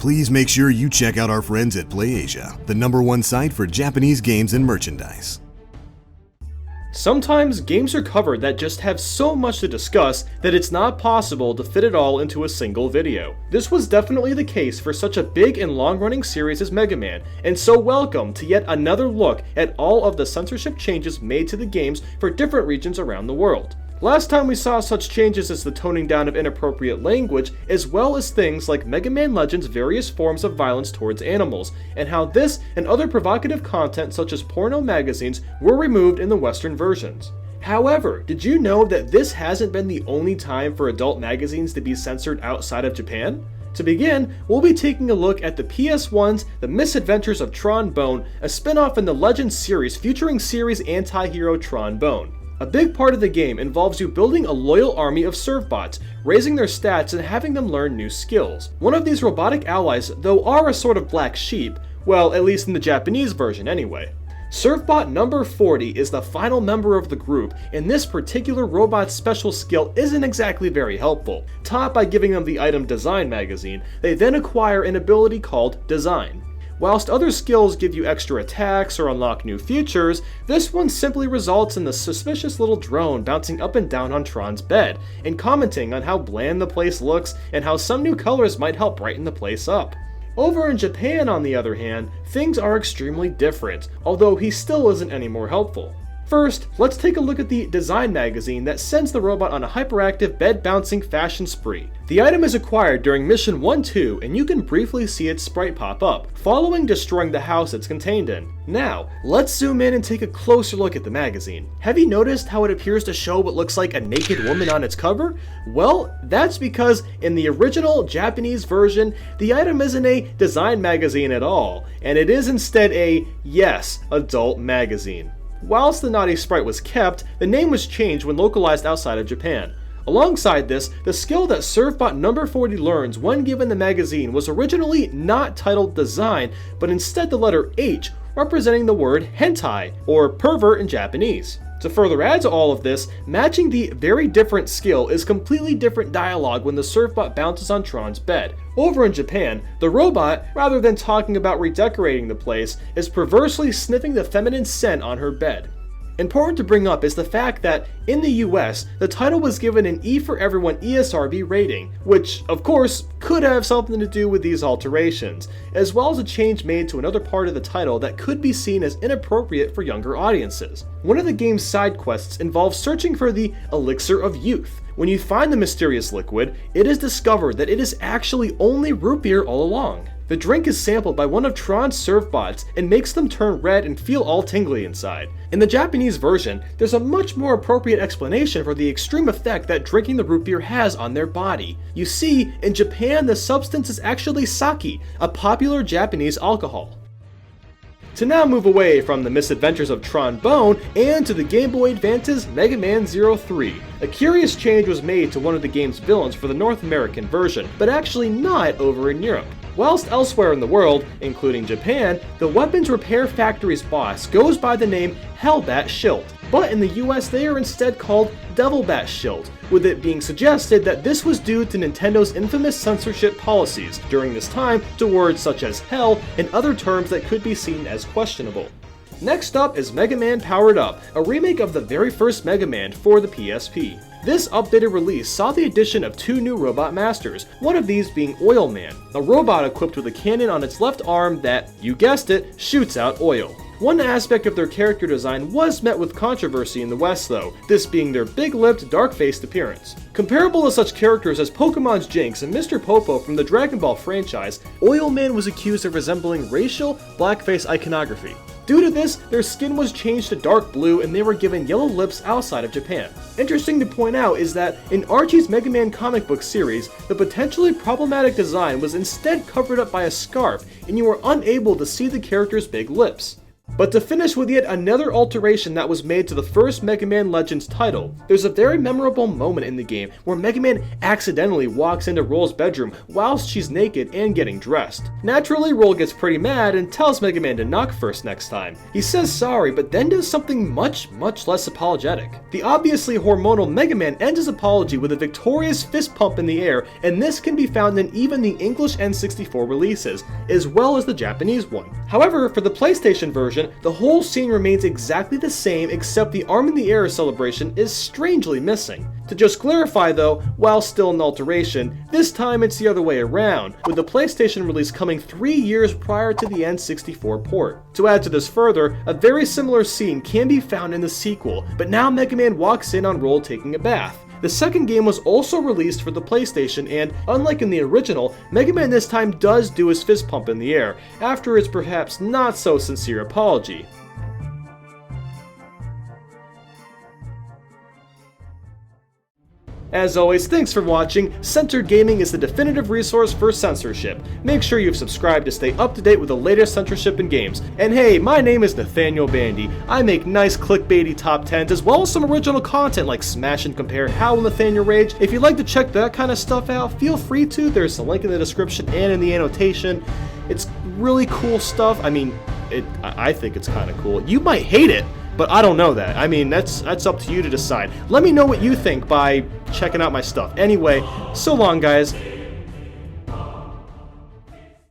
please make sure you check out our friends at PlayAsia, the #1 site for Japanese games and merchandise. Sometimes games are covered that just have so much to discuss that it's not possible to fit it all into a single video. This was definitely the case for such a big and long-running series as Mega Man, and so welcome to yet another look at all of the censorship changes made to the games for different regions around the world. Last time we saw such changes as the toning down of inappropriate language, as well as things like Mega Man Legend's various forms of violence towards animals, and how this and other provocative content such as porno magazines were removed in the Western versions. However, did you know that this hasn't been the only time for adult magazines to be censored outside of Japan? To begin, we'll be taking a look at the PS1's The Misadventures of Tron Bonne, a spin-off in the Legend series featuring series anti-hero Tron Bonne. A big part of the game involves you building a loyal army of Servbots, raising their stats and having them learn new skills. One of these robotic allies, though, are a sort of black sheep, well, at least in the Japanese version anyway. Servbot number 40 is the final member of the group, and this particular robot's special skill isn't exactly very helpful. Taught by giving them the item Design magazine, they then acquire an ability called Design. Whilst other skills give you extra attacks or unlock new features, this one simply results in the suspicious little drone bouncing up and down on Tron's bed, and commenting on how bland the place looks and how some new colors might help brighten the place up. Over in Japan, on the other hand, things are extremely different, although he still isn't any more helpful. First, let's take a look at the Design magazine that sends the robot on a hyperactive bed-bouncing fashion spree. The item is acquired during Mission 1-2, and you can briefly see its sprite pop up, following destroying the house it's contained in. Now, let's zoom in and take a closer look at the magazine. Have you noticed how it appears to show what looks like a naked woman on its cover? Well, that's because in the original Japanese version, the item isn't a Design magazine at all, and it is instead a, yes, adult magazine. Whilst the naughty sprite was kept, the name was changed when localized outside of Japan. Alongside this, the skill that Servbot number 40 learns when given the magazine was originally not titled Design, but instead the letter H, representing the word hentai, or pervert in Japanese. To further add to all of this, matching the very different skill is completely different dialogue when the Servbot bounces on Tron's bed. Over in Japan, the robot, rather than talking about redecorating the place, is perversely sniffing the feminine scent on her bed. Important to bring up is the fact that, in the US, the title was given an E for Everyone ESRB rating, which, of course, could have something to do with these alterations, as well as a change made to another part of the title that could be seen as inappropriate for younger audiences. One of the game's side quests involves searching for the Elixir of Youth. When you find the mysterious liquid, it is discovered that it is actually only root beer all along. The drink is sampled by one of Tron's Servbots and makes them turn red and feel all tingly inside. In the Japanese version, there's a much more appropriate explanation for the extreme effect that drinking the root beer has on their body. You see, in Japan the substance is actually sake, a popular Japanese alcohol. To now move away from the Misadventures of Tron Bonne and to the Game Boy Advance's Mega Man 03. A curious change was made to one of the game's villains for the North American version, but actually not over in Europe. Whilst elsewhere in the world, including Japan, the weapons repair factory's boss goes by the name Hellbat Schilt, but in the US they are instead called Devilbat Schilt, with it being suggested that this was due to Nintendo's infamous censorship policies during this time to words such as hell and other terms that could be seen as questionable. Next up is Mega Man Powered Up, a remake of the very first Mega Man for the PSP. This updated release saw the addition of two new robot masters, one of these being Oil Man, a robot equipped with a cannon on its left arm that, you guessed it, shoots out oil. One aspect of their character design was met with controversy in the West though, this being their big-lipped, dark-faced appearance. Comparable to such characters as Pokemon's Jinx and Mr. Popo from the Dragon Ball franchise, Oil Man was accused of resembling racial, blackface iconography. Due to this, their skin was changed to dark blue and they were given yellow lips outside of Japan. Interesting to point out is that in Archie's Mega Man comic book series, the potentially problematic design was instead covered up by a scarf and you were unable to see the character's big lips. But to finish with yet another alteration that was made to the first Mega Man Legends title, there's a very memorable moment in the game where Mega Man accidentally walks into Roll's bedroom whilst she's naked and getting dressed. Naturally, Roll gets pretty mad and tells Mega Man to knock first next time. He says sorry, but then does something much less apologetic. The obviously hormonal Mega Man ends his apology with a victorious fist pump in the air, and this can be found in even the English N64 releases, as well as the Japanese one. However, for the PlayStation version, the whole scene remains exactly the same, except the Arm in the Air celebration is strangely missing. To just clarify though, while still an alteration, this time it's the other way around, with the PlayStation release coming 3 years prior to the N64 port. To add to this further, a very similar scene can be found in the sequel, but now Mega Man walks in on Roll taking a bath. The second game was also released for the PlayStation, and unlike in the original, Mega Man this time does do his fist pump in the air, after his perhaps not so sincere apology. As always, thanks for watching. Censored Gaming is the definitive resource for censorship. Make sure you've subscribed to stay up to date with the latest censorship in games. And hey, my name is Nathaniel Bandy. I make nice clickbaity top 10s as well as some original content like Smash and Compare, How Will Nathaniel Rage. If you'd like to check that kind of stuff out, feel free to. There's a link in the description and in the annotation. It's really cool stuff. I mean, I think it's kind of cool. You might hate it, but I don't know that. I mean, that's up to you to decide. Let me know what you think by checking out my stuff. Anyway, so long guys.